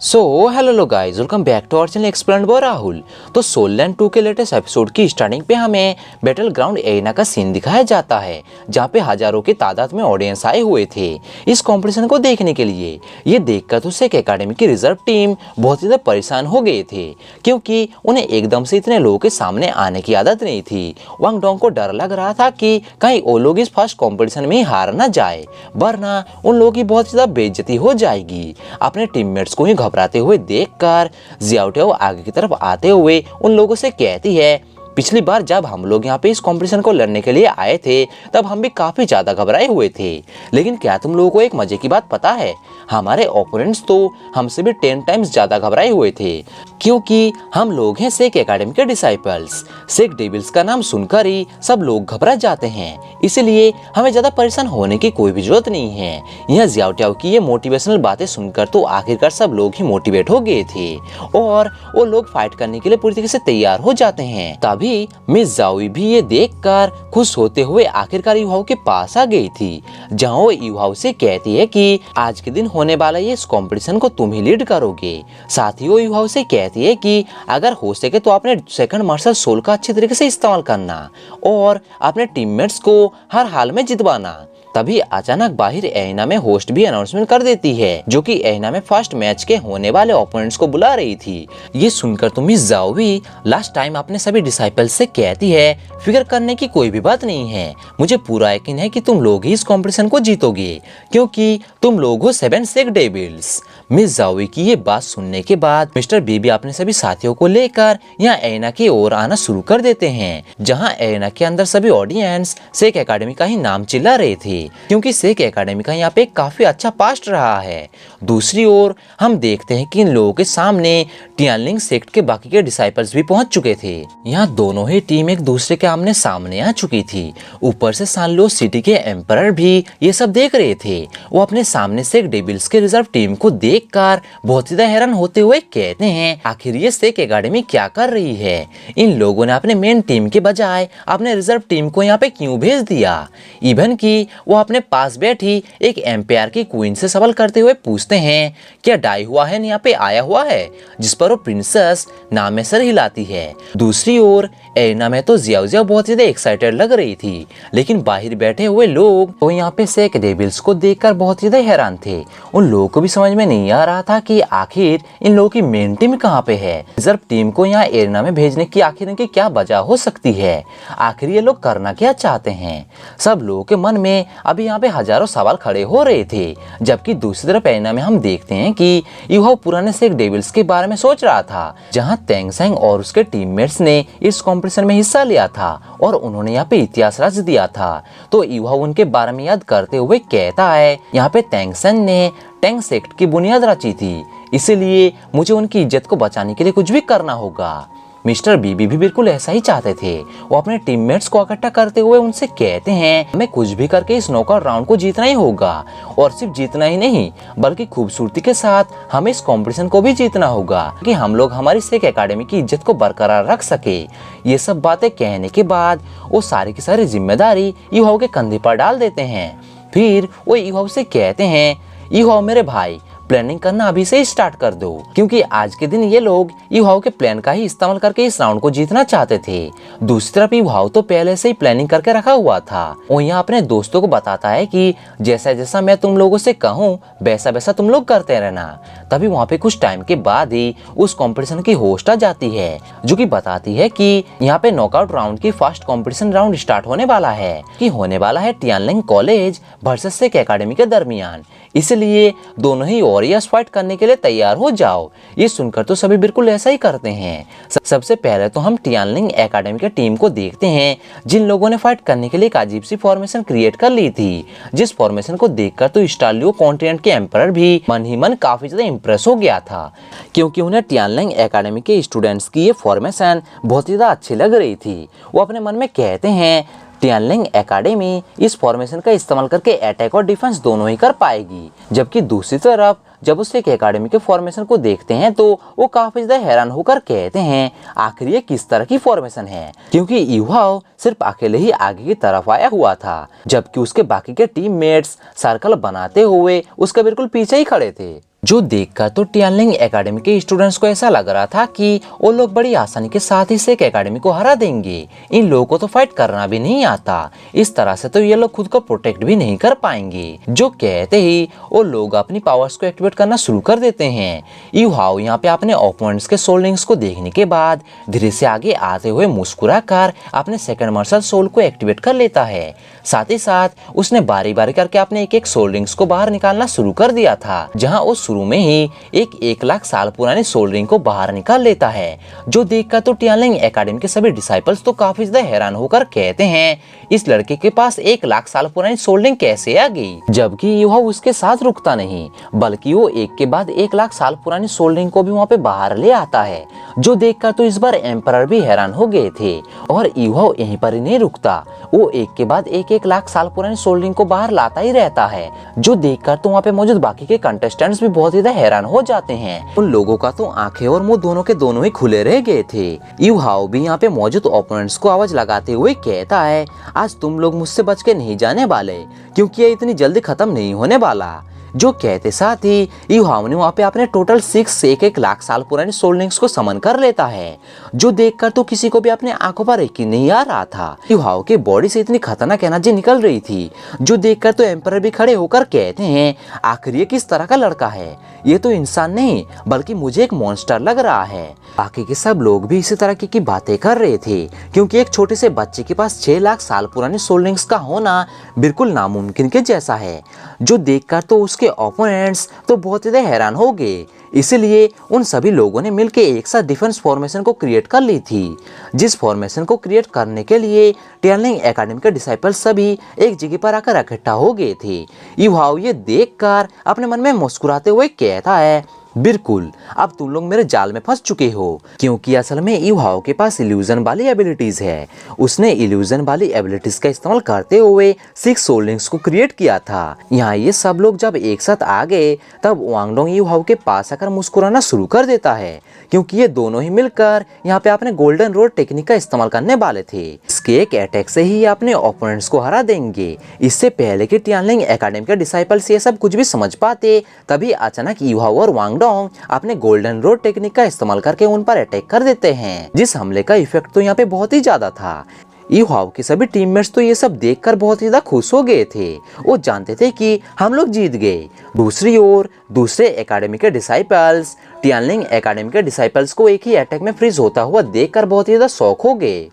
Hello guys, welcome back to our channel explained by Rahul. तो Soul land 2 के latest episode की starting पे हमें बैटल ग्राउंड एरिना का सीन दिखाया जाता है, जहाँ पे हजारों की तादाद में ऑडियंस आए हुए थे इस कंपटीशन को देखने के लिए। ये देखकर तो सेक एकेडमी की रिजर्व टीम बहुत ही परेशान हो गए थे, क्योंकि उन्हें एकदम से इतने लोगों के सामने आने की आदत नहीं थी। वांग डोंग को डर लग रहा था कि कहीं वो लोग इस फर्स्ट कॉम्पिटिशन में ही हार ना जाए, वरना उन लोगों की बहुत ज्यादा बेइज्जती हो जाएगी। अपने टीममेट्स को ही घबराते हुए देखकर जियाओ टियाओ आगे की तरफ आते हुए उन लोगों से कहती है, पिछली बार जब हम लोग यहाँ पे इस कंपटीशन को लड़ने के लिए आए थे तब हम भी काफी ज्यादा घबराए हुए थे, लेकिन क्या तुम लोगों को एक मजे की बात पता है, हमारे ओपोनेंट्स तो हमसे भी 10 टाइम्स ज्यादा घबराए हुए थे, क्योंकि हम लोग हैं सेक एकेडमी के डिसाइपल्स। सेक डेविल्स का नाम सुनकर ही सब लोग घबरा जाते हैं, इसलिए हमें ज्यादा परेशान होने की कोई भी जरूरत नहीं है। यह जियाओ टियाओ की ये मोटिवेशनल बातें सुनकर तो आखिरकार सब लोग ही मोटिवेट हो गए थे और वो लोग फाइट करने के लिए पूरी तरीके से तैयार हो जाते हैं। तभी मिस जाओई भी ये देखकर खुश होते हुए आखिरकार युहाओ के पास आ गई थी, जहाँ वो युहाओ से कहती है कि आज के दिन होने वाला ये इस कंपटीशन को तुम ही लीड करोगे। साथ ही वो युहाओ से कहती है कि अगर हो सके तो अपने सेकंड मार्शल सोल का अच्छे तरीके से इस्तेमाल करना और अपने टीममेट्स को हर हाल में जितवाना। तभी अचानक बाहर एरिना में होस्ट भी अनाउंसमेंट कर देती है, जो कि एरिना में फर्स्ट मैच के होने वाले ओपोनेंट्स को बुला रही थी। ये सुनकर तो मिस जाओवी लास्ट टाइम अपने सभी डिसाइपल्स से कहती है, फिक्र करने की कोई भी बात नहीं है, मुझे पूरा यकीन है कि तुम लोग ही इस कंपटीशन को जीतोगे, क्योंकि तुम लोग हो 7 सेक डेविल्स। मिस जाओवी की ये बात सुनने के बाद मिस्टर बीबी अपने सभी साथियों को लेकर यहाँ एरिना की ओर आना शुरू कर देते हैं, जहाँ एरिना के अंदर सभी ऑडियंस सेक एकेडमी का ही नाम चिल्ला रहे थे, क्योंकि सेक एकेडमी का यहाँ पे काफी अच्छा पास्ट रहा है। दूसरी ओर हम देखते हैं कि इन लोगों के सामने टियानलिंग सेक्ट के बाकी के डिसाइपल्स भी पहुंच चुके थे। यहाँ दोनों ही टीम एक दूसरे के आमने सामने आ चुकी थी। ऊपर से सानलो सिटी के एम्परर भी ये सब देख रहे थे। वो अपने सामने सेक डेविल्स के रिजर्व टीम को देखकर बहुत ज्यादा हैरान होते हुए कहते हैं, आखिर ये सेक एकेडमी क्या कर रही है, इन लोगों ने अपने मेन टीम के बजाय अपने रिजर्व टीम को यहाँ पे क्यों भेज दिया। इवन की वो अपने पास बैठी एक एम्पायर की क्वीन से सवाल करते हुए पूछते हैं, क्या डाई हुआ है यहाँ पे आया हुआ है, जिस पर वो प्रिंसेस नाम में सर हिलाती है। दूसरी ओर एरिना में तो जियाओ जियाओ बहुत ज्यादा एक्साइटेड लग रही थी, लेकिन बाहर बैठे हुए लोग तो यहाँ पे सेक डेविल्स को देखकर बहुत ज्यादा हैरान थे। उन लोगों को भी समझ में नहीं आ रहा था कि आखिर इन लोगों की मेन टीम कहाँ पे है। रिजर्व टीम को यहाँ एरिना में भेजने की आखिर इनकी क्या वजह हो सकती है, आखिर ये लोग करना क्या चाहते हैं। सब लोगों के मन में अभी यहाँ पे हजारों सवाल खड़े हो रहे थे, जबकि दूसरी तरफ एरिना में हम देखते हैं कि युहाओ पुराने सेक डेविल्स के बारे में सोच रहा था, जहाँ तेंगसेंग और उसके टीममेट्स ने इस कंपटीशन में हिस्सा लिया था और उन्होंने यहाँ पे इतिहास रच दिया था। तो युहाओ उनके बारे में याद करते हुए कहता है, यहाँ पे तेंगसेंग ने टेंग सेक्ट की बुनियाद रची थी, इसलिए मुझे उनकी इज्जत को बचाने के लिए कुछ भी करना होगा। मिस्टर बीबी भी बिल्कुल ऐसा ही चाहते थे। वो अपने टीममेट्स को इकट्ठा करते हुए उनसे कहते हैं, हमें कुछ भी करके इस नॉकआउट राउंड को जीतना ही होगा, और सिर्फ जीतना ही नहीं बल्कि खूबसूरती के साथ हमें इस कंपटीशन को भी जीतना होगा, कि हम लोग हमारी सेक एकेडमी की इज्जत को बरकरार रख सके। ये सब बातें कहने के बाद वो सारी की सारी जिम्मेदारी युहाओ के कंधे पर डाल देते हैं। फिर वो युहाओ से कहते हैं, युहाओ मेरे भाई, प्लानिंग करना अभी से ही स्टार्ट कर दो, क्योंकि आज के दिन ये लोग युहाओ के प्लान का ही इस्तेमाल करके इस राउंड को जीतना चाहते थे। दूसरी तरफ युहाओ तो पहले से ही प्लानिंग करके रखा हुआ था। वो यहाँ अपने दोस्तों को बताता है कि जैसा जैसा मैं तुम लोगों से कहूँ वैसा वैसा तुम लोग करते रहना। तभी वहाँ पे कुछ टाइम के बाद ही उस कॉम्पिटिशन की होस्ट आ जाती है, जो कि बताती है कि यहाँ पे नॉकआउट राउंड की फर्स्ट कॉम्पिटिशन राउंड स्टार्ट होने वाला है, कि होने वाला है टियानलिंग कॉलेज वर्सेस सेक एकेडमी के दरमियान, इसलिए दोनों ही वॉरियर्स फाइट करने के लिए तैयार हो जाओ। ये सुनकर तो सभी बिल्कुल ऐसा ही करते हैं। सबसे पहले तो हम टियानलिंग एकेडमी के टीम को देखते हैं, जिन लोगों ने फाइट करने के लिए एक अजीब सी फॉर्मेशन क्रिएट कर ली थी, जिस फॉर्मेशन को देखकर तो स्टालियो कॉन्टिनेंट के एम्परर भी मन ही मन काफी ज्यादा इंप्रेस हो गया था, क्योंकि उन्हें टियानलिंग एकेडमी के स्टूडेंट्स की ये फॉर्मेशन बहुत ज्यादा अच्छी लग रही थी। वो अपने मन में कहते हैं, टियानलिंग एकेडमी इस फॉर्मेशन का इस्तेमाल करके अटैक और डिफेंस दोनों ही कर पाएगी। जबकि दूसरी तरफ जब उस एक एकेडमी के फॉर्मेशन को देखते हैं तो वो काफी ज्यादा हैरान होकर कहते हैं, आखिर ये किस तरह की फॉर्मेशन है, क्योंकि युहाओ सिर्फ अकेले ही आगे की तरफ आया हुआ था, जबकि उसके बाकी के टीममेट्स सर्कल बनाते हुए उसके बिल्कुल पीछे ही खड़े थे। जो देखकर तो टियानलिंग एकेडमी के स्टूडेंट्स को ऐसा लग रहा था कि वो लोग बड़ी आसानी के साथ ही सेक एकेडमी को हरा देंगे। इन लोगों को तो फाइट करना भी नहीं आता, इस तरह से तो ये लोग खुद को प्रोटेक्ट भी नहीं कर पाएंगे। जो कहते ही वो लोग अपनी पावर्स को एक्टिवेट करना शुरू कर देते हैं। यू हाओ यहाँ पे अपने ओपोनेंट्स के सोल रिंग्स को देखने के बाद धीरे से आगे आते हुए मुस्कुरा कर अपने सेकंड मार्शल सोल को एक्टिवेट कर लेता है। साथ ही साथ उसने बारी बारी करके अपने एक एक सोल रिंग्स को बाहर निकालना शुरू कर दिया था, जहाँ वो शुरू में ही एक लाख साल पुरानी सोल रिंग को बाहर निकाल लेता है। जो देखकर तो टियानलिंग एकेडमी के सभी डिसाइपल्स तो काफी ज्यादा हैरान होकर कहते हैं इस लड़के के पास 1 लाख साल पुरानी सोल रिंग कैसे आ गई। जबकि यू हाओ उसके साथ रुकता नहीं, बल्कि वो एक के बाद 1 लाख साल पुरानी सोल रिंग को भी वहाँ पे बाहर ले आता है। जो देखकर तो इस बार एम्परर भी हैरान हो गए थे। और यू हाओ यहीं पर ही नहीं रुकता, वो एक के बाद 1 लाख साल पुरानी सोल रिंग को बाहर लाता ही रहता है। जो देखकर तो वहाँ पे मौजूद बाकी के कंटेस्टेंट्स भी बहुत ज्यादा हैरान हो जाते हैं। उन लोगों का तो आंखें और मुंह दोनों के दोनों ही खुले रह गए थे। यू हाओ भी यहाँ पे मौजूद ओपोनेंट्स को आवाज लगाते हुए कहता है आज तुम लोग मुझसे बच के नहीं जाने वाले, क्योंकि ये इतनी जल्दी खत्म नहीं होने वाला। जो कहते साथ ही यू हाओ ने वहाँ पे अपने टोटल 6 से 1 लाख साल पुरानी सोल रिंग्स को समन कर लेता है। जो देखकर तो किसी को भी अपने आंखों पर यकीन नहीं आ रहा था। यू हाओ के बॉडी से इतनी खतरनाक एनर्जी निकल रही थी। जो देखकर तो एम्परर भी खड़े होकर कहते हैं आखिर ये किस तरह का लड़का है, ये तो इंसान नहीं बल्कि मुझे एक मॉन्स्टर लग रहा है। बाकी के सब लोग भी इसी तरह की बातें कर रहे थे, क्योंकि एक छोटे से बच्चे के पास 6 लाख साल पुरानी सोल रिंग्स का होना बिल्कुल नामुमकिन के जैसा है। जो देखकर तो उसके ओपोनेंट्स तो बहुत ज्यादा हैरान हो गए। इसलिए उन सभी लोगों ने मिलकर एक साथ डिफेंस फॉर्मेशन को क्रिएट कर ली थी, जिस फॉर्मेशन को क्रिएट करने के लिए टियानलिंग एकेडमी के डिसाइपल सभी एक जगह पर आकर इकट्ठा हो गए थे। यू हाओ ये देखकर अपने मन में मुस्कुराते हुए कहता है बिल्कुल, अब तुम लोग मेरे जाल में फंस चुके हो, क्योंकि असल में यू हाओ के पास इल्यूजन वाली एबिलिटीज है। उसने इल्यूजन वाली एबिलिटीज का इस्तेमाल करते हुए 6 सोल रिंग्स को क्रिएट किया था। यहाँ ये सब लोग जब एक साथ आ गए तब वांगडोंग यू हाओ के पास आकर मुस्कुराना शुरू कर देता है, क्योंकि ये दोनों ही मिलकर यहाँ पे अपने गोल्डन रोड टेक्निक का इस्तेमाल करने वाले थे। इसके एक अटैक से ही अपने ओपोनेंट्स को हरा देंगे। इससे पहले कि टियानलिंग एकेडमी के डिसाइपल्स ये सब कुछ भी समझ पाते, तभी अचानक यू हाओ और वांगडोंग अपने गोल्डन रोड टेक्निक का इस्तेमाल करके उन पर अटैक कर देते हैं, जिस हमले का इफेक्ट तो यहाँ पे बहुत ही ज्यादा था। यू हाओ के सभी टीममेट्स तो ये सब देखकर बहुत ही ज्यादा खुश हो गए थे। वो जानते थे कि हम लोग जीत गए। दूसरी ओर दूसरे एकेडमी के डिसाइपल्स टियानलिंग एकेडमी के डिसाइपल्स को एक ही अटैक में फ्रीज होता हुआ देखकर बहुत ही ज्यादा शॉक हो गए।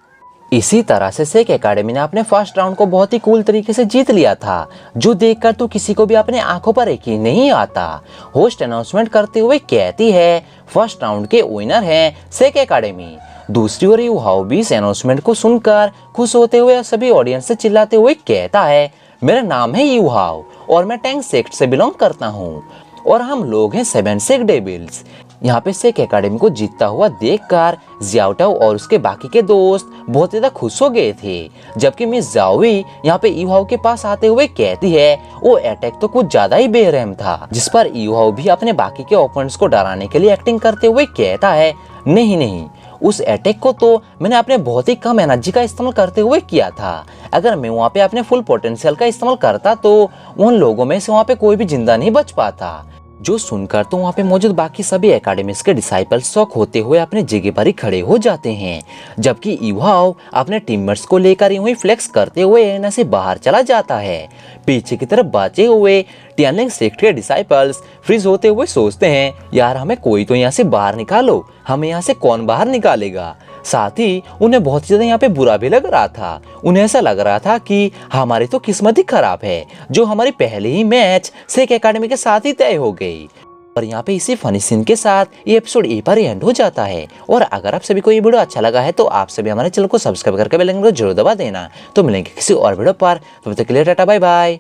इसी तरह से सेक एकेडमी ने अपने फर्स्ट राउंड को बहुत ही कूल तरीके से जीत लिया था। जो देखकर तो किसी को भी अपने आंखों पर यकीन नहीं आता। होस्ट अनाउंसमेंट करते हुए कहती है फर्स्ट राउंड के विनर हैं सेक एकेडमी। दूसरी ओर यू हाओ भी इस अनाउंसमेंट को सुनकर खुश होते हुए सभी ऑडियंस से चिल्लाते हुए कहता है मेरा नाम है यू हाओ और मैं टैंग सेक्ट से बिलोंग करता हूँ और हम लोग हैं 7 सेक डेविल्स। यहाँ पे सेक एकेडमी को जीतता हुआ देखकर जियाओटाओ और उसके बाकी के दोस्त बहुत ज्यादा खुश हो गए थे। जबकि मिस जाओवी यहाँ पे यू हाओ के पास आते हुए कहती है वो अटैक तो कुछ ज्यादा ही बेरहम था, जिस पर यू हाओ भी अपने बाकी के ओपोनेंट्स को डराने के लिए एक्टिंग करते हुए कहता है नहीं, उस अटैक को तो मैंने अपने बहुत ही कम एनर्जी का इस्तेमाल करते हुए किया था। अगर मैं वहाँ पे अपने फुल पोटेंशियल का इस्तेमाल करता तो उन लोगों में से वहाँ पे कोई भी जिंदा नहीं बच पाता। जो सुनकर तो वहाँ पे मौजूद बाकी सभी एकेडमीज के डिसाइपल्स शॉक होते हुए अपने जगह पर ही खड़े हो जाते हैं। जबकि यू हाओ अपने टीममेट्स को लेकर यूं ही फ्लेक्स करते हुए एरिना से बाहर चला जाता है। पीछे की तरफ बचे हुए टियानलिंग सेक्ट के डिसाइपल्स फ्रीज होते हुए सोचते हैं यार हमें कोई तो यहाँ से बाहर निकालो, हमें यहाँ से कौन बाहर निकालेगा। साथ ही उन्हें बहुत ज्यादा यहाँ पे बुरा भी लग रहा था। उन्हें ऐसा लग रहा था कि हमारी तो किस्मत ही खराब है, जो हमारी पहले ही मैच सेक एकेडमी के साथ ही तय हो गई। और यहाँ पे इसी फनी सीन के साथ ये एपिसोड यहीं पर एंड हो जाता है। और अगर आप सभी को ये वीडियो अच्छा लगा है तो आप सभी हमारे चैनल को सब्सक्राइब करके बेल आइकन को जरूर दबा देना। तो मिलेंगे किसी और वीडियो पर, तब तक के लिए टाटा बाय बाय।